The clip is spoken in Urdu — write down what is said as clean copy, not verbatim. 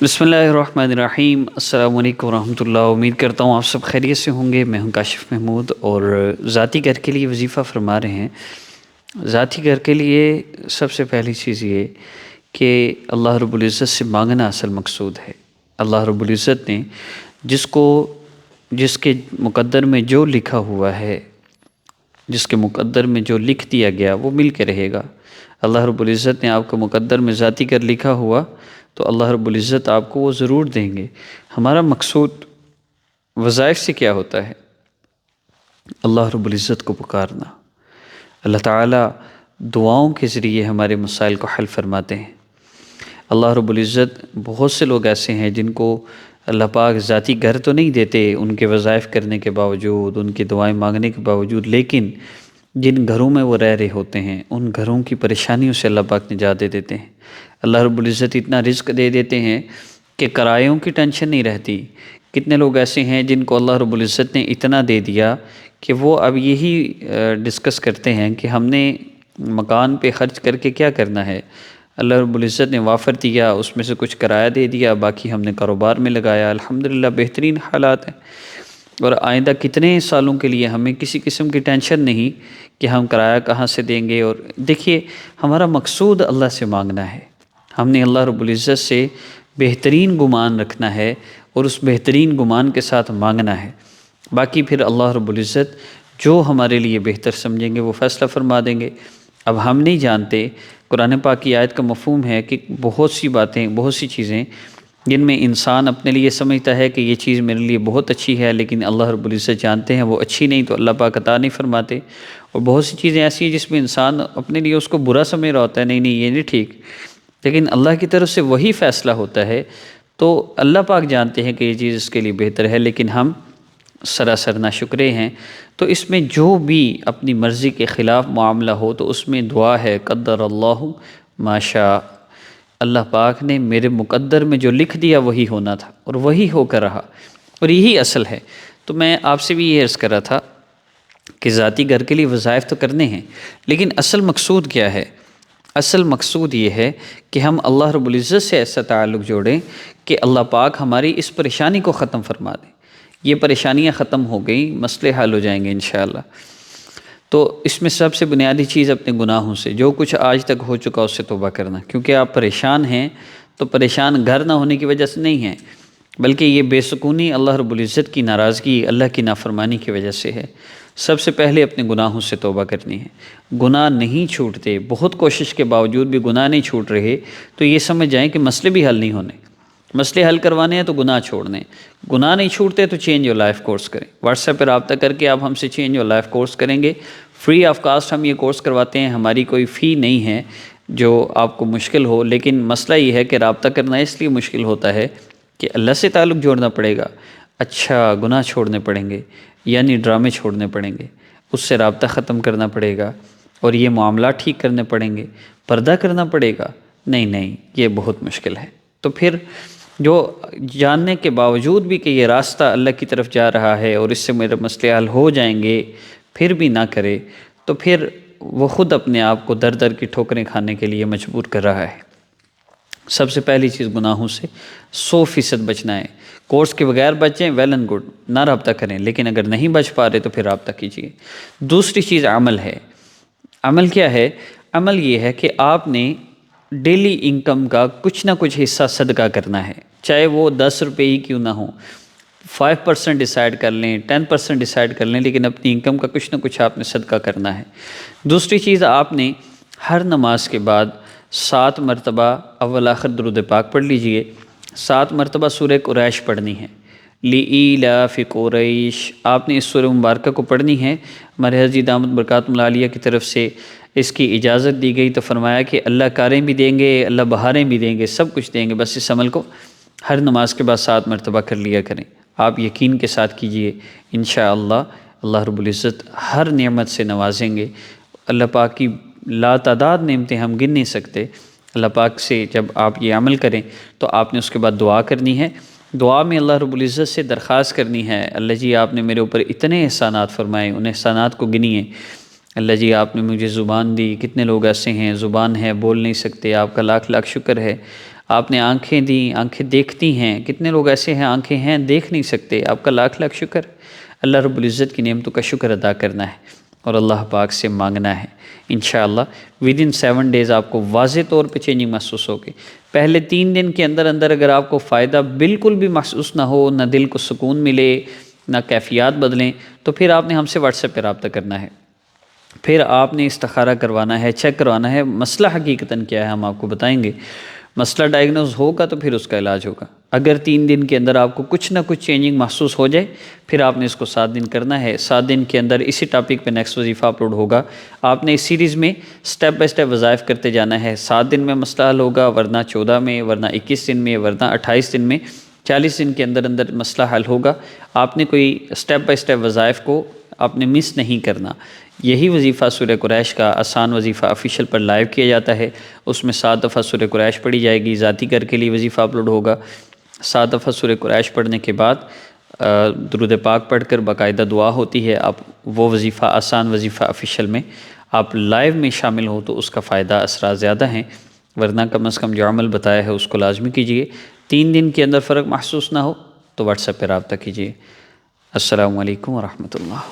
بسم اللہ الرحمن الرحیم۔ السلام علیکم ورحمۃ اللہ۔ امید کرتا ہوں آپ سب خیریت سے ہوں گے۔ میں ہوں کاشف محمود اور ذاتی گھر کے لیے وظیفہ فرما رہے ہیں۔ ذاتی گھر کے لیے سب سے پہلی چیز یہ کہ اللہ رب العزت سے مانگنا اصل مقصود ہے۔ اللہ رب العزت نے جس کے مقدر میں جو لکھا ہوا ہے، جس کے مقدر میں جو لکھ دیا گیا وہ مل کے رہے گا۔ اللہ رب العزت نے آپ کو مقدر میں ذاتی گھر لکھا ہوا تو اللہ رب العزت آپ کو وہ ضرور دیں گے۔ ہمارا مقصود وظائف سے کیا ہوتا ہے؟ اللہ رب العزت کو پکارنا۔ اللہ تعالیٰ دعاؤں کے ذریعے ہمارے مسائل کو حل فرماتے ہیں۔ اللہ رب العزت بہت سے لوگ ایسے ہیں جن کو اللہ پاک ذاتی گھر تو نہیں دیتے ان کے وظائف کرنے کے باوجود، ان کی دعائیں مانگنے کے باوجود، لیکن جن گھروں میں وہ رہ رہے ہوتے ہیں ان گھروں کی پریشانیوں سے اللہ پاک نجات دے دیتے ہیں۔ اللہ رب العزت اتنا رزق دے دیتے ہیں کہ کرایوں کی ٹینشن نہیں رہتی۔ کتنے لوگ ایسے ہیں جن کو اللہ رب العزت نے اتنا دے دیا کہ وہ اب یہی ڈسکس کرتے ہیں کہ ہم نے مکان پہ خرچ کر کے کیا کرنا ہے۔ اللہ رب العزت نے وافر دیا، اس میں سے کچھ کرایہ دے دیا، باقی ہم نے کاروبار میں لگایا۔ الحمدللہ بہترین حالات ہیں، اور آئندہ کتنے سالوں کے لیے ہمیں کسی قسم کی ٹینشن نہیں کہ ہم کرایہ کہاں سے دیں گے۔ اور دیکھیے، ہمارا مقصود اللہ سے مانگنا ہے۔ ہم نے اللہ رب العزت سے بہترین گمان رکھنا ہے اور اس بہترین گمان کے ساتھ مانگنا ہے۔ باقی پھر اللہ رب العزت جو ہمارے لیے بہتر سمجھیں گے وہ فیصلہ فرما دیں گے۔ اب ہم نہیں جانتے، قرآن پاک کی آیت کا مفہوم ہے کہ بہت سی باتیں، بہت سی چیزیں جن میں انسان اپنے لیے سمجھتا ہے کہ یہ چیز میرے لیے بہت اچھی ہے، لیکن اللہ رب العزت جانتے ہیں وہ اچھی نہیں، تو اللہ پاک عطا نہیں فرماتے۔ اور بہت سی چیزیں ایسی ہیں جس میں انسان اپنے لیے اس کو برا سمجھ رہا ہوتا ہے، نہیں یہ نہیں ٹھیک، لیکن اللہ کی طرف سے وہی فیصلہ ہوتا ہے، تو اللہ پاک جانتے ہیں کہ یہ چیز اس کے لیے بہتر ہے، لیکن ہم سراسر ناشکرے ہیں۔ تو اس میں جو بھی اپنی مرضی کے خلاف معاملہ ہو تو اس میں دعا ہے، قدر اللہ ما شاء۔ اللہ پاک نے میرے مقدر میں جو لکھ دیا وہی ہونا تھا اور وہی ہو کر رہا، اور یہی اصل ہے۔ تو میں آپ سے بھی یہ عرض کر رہا تھا کہ ذاتی گھر کے لیے وظائف تو کرنے ہیں، لیکن اصل مقصود کیا ہے؟ اصل مقصود یہ ہے کہ ہم اللہ رب العزت سے ایسا تعلق جوڑیں کہ اللہ پاک ہماری اس پریشانی کو ختم فرما دیں۔ یہ پریشانیاں ختم ہو گئیں، مسئلے حل ہو جائیں گے انشاءاللہ۔ تو اس میں سب سے بنیادی چیز اپنے گناہوں سے، جو کچھ آج تک ہو چکا اس سے توبہ کرنا، کیونکہ آپ پریشان ہیں تو پریشان گھر نہ ہونے کی وجہ سے نہیں ہیں، بلکہ یہ بے سکونی اللہ رب العزت کی ناراضگی، اللہ کی نافرمانی کی وجہ سے ہے۔ سب سے پہلے اپنے گناہوں سے توبہ کرنی ہے۔ گناہ نہیں چھوٹتے، بہت کوشش کے باوجود بھی گناہ نہیں چھوٹ رہے تو یہ سمجھ جائیں کہ مسئلے بھی حل نہیں ہونے۔ مسئلے حل کروانے ہیں تو گناہ چھوڑنے، گناہ نہیں چھوٹتے تو چینج یور لائف کورس کریں۔ واٹس ایپ پہ رابطہ کر کے آپ ہم سے چینج یور لائف کورس کریں گے، فری آف کاسٹ ہم یہ کورس کرواتے ہیں، ہماری کوئی فی نہیں ہے جو آپ کو مشکل ہو، لیکن مسئلہ یہ ہے کہ رابطہ کرنا اس لیے مشکل ہوتا ہے کہ اللہ سے تعلق جوڑنا پڑے گا، اچھا گناہ چھوڑنے پڑیں گے، یعنی ڈرامے چھوڑنے پڑیں گے، اس سے رابطہ ختم کرنا پڑے گا، اور یہ معاملات ٹھیک کرنے پڑیں گے، پردہ کرنا پڑے گا، نہیں یہ بہت مشکل ہے۔ تو پھر جو جاننے کے باوجود بھی کہ یہ راستہ اللہ کی طرف جا رہا ہے اور اس سے میرے مسئلے حل ہو جائیں گے، پھر بھی نہ کرے تو پھر وہ خود اپنے آپ کو در در کی ٹھوکریں کھانے کے لیے مجبور کر رہا ہے۔ سب سے پہلی چیز گناہوں سے 100% بچنا ہے۔ کورس کے بغیر بچیں، ویل اینڈ گڈ، نہ رابطہ کریں، لیکن اگر نہیں بچ پا رہے تو پھر رابطہ کیجیے۔ دوسری چیز عمل ہے۔ عمل کیا ہے؟ عمل یہ ہے کہ آپ نے ڈیلی انکم کا کچھ نہ کچھ حصہ صدقہ کرنا ہے، چاہے وہ 10 روپے ہی کیوں نہ ہوں، 5% ڈیسائیڈ کر لیں، 10% ڈیسائیڈ کر لیں، لیکن اپنی انکم کا کچھ نہ کچھ آپ نے صدقہ کرنا ہے۔ دوسری چیز، آپ نے ہر نماز کے بعد 7 مرتبہ اول آخر درود پاک پڑھ لیجئے، 7 مرتبہ سورہ قریش پڑھنی ہے، لِإِيلَافِ قُرَيْشٍ، آپ نے اس سورہ مبارکہ کو پڑھنی ہے۔ ہمارے حضرت دامت برکاتہم العالیہ کی طرف سے اس کی اجازت دی گئی تو فرمایا کہ اللہ کاریں بھی دیں گے، اللہ بہاریں بھی دیں گے، سب کچھ دیں گے، بس اس عمل کو ہر نماز کے بعد 7 مرتبہ کر لیا کریں۔ آپ یقین کے ساتھ کیجئے، انشاءاللہ اللہ رب العزت ہر نعمت سے نوازیں گے۔ اللہ پاک کی لا تعداد نعمتیں ہم گن نہیں سکتے۔ اللہ پاک سے جب آپ یہ عمل کریں تو آپ نے اس کے بعد دعا کرنی ہے۔ دعا میں اللہ رب العزت سے درخواست کرنی ہے، اللہ جی آپ نے میرے اوپر اتنے احسانات فرمائے، ان احسانات کو گنیے۔ اللہ جی آپ نے مجھے زبان دی، کتنے لوگ ایسے ہیں زبان ہے بول نہیں سکتے، آپ کا لاکھ لاکھ شکر ہے۔ آپ نے آنکھیں دیں، آنکھیں دیکھتی ہیں، کتنے لوگ ایسے ہیں آنکھیں ہیں دیکھ نہیں سکتے، آپ کا لاکھ لاکھ شکر۔ اللہ رب العزت کی نعمتوں کا شکر ادا کرنا ہے اور اللہ پاک سے مانگنا ہے۔ انشاءاللہ ودن 7 days آپ کو واضح طور پہ چینجنگ محسوس ہوگی۔ پہلے 3 دن کے اندر اندر اگر آپ کو فائدہ بالکل بھی محسوس نہ ہو، نہ دل کو سکون ملے، نہ کیفیات بدلیں، تو پھر آپ نے ہم سے واٹس ایپ پہ رابطہ کرنا ہے، پھر آپ نے استخارہ کروانا ہے، چیک کروانا ہے مسئلہ حقیقتاً کیا ہے، ہم آپ کو بتائیں گے۔ مسئلہ ڈائگنوز ہوگا تو پھر اس کا علاج ہوگا۔ اگر 3 دن کے اندر آپ کو کچھ نہ کچھ چینجنگ محسوس ہو جائے، پھر آپ نے اس کو 7 دن کرنا ہے۔ 7 دن کے اندر اسی ٹاپک پہ نیکسٹ وظیفہ اپلوڈ ہوگا۔ آپ نے اس سیریز میں سٹیپ بائی سٹیپ وظائف کرتے جانا ہے۔ 7 دن میں مسئلہ حل ہوگا، ورنہ 14 میں، ورنہ 21 دن میں، ورنہ 28 دن میں، 40 دن کے اندر اندر مسئلہ حل ہوگا۔ آپ نے کوئی سٹیپ بائی سٹیپ وظائف کو آپ نے مس نہیں کرنا۔ یہی وظیفہ سورہ قریش کا آسان وظیفہ آفیشیل پر لائیو کیا جاتا ہے، اس میں 7 دفعہ سورہ قریش پڑھی جائے گی، ذاتی گھر کے لیے وظیفہ اپلوڈ ہوگا۔ 7 دفعہ سورہ قریش پڑھنے کے بعد درود پاک پڑھ کر باقاعدہ دعا ہوتی ہے۔ آپ وہ وظیفہ آسان وظیفہ آفیشیل میں آپ لائیو میں شامل ہو تو اس کا فائدہ اثرات زیادہ ہیں، ورنہ کم از کم جو عمل بتایا ہے اس کو لازمی کیجیے۔ 3 دن کے اندر فرق محسوس نہ ہو تو واٹس ایپ پہ رابطہ کیجیے۔ السلام علیکم ورحمۃ اللہ۔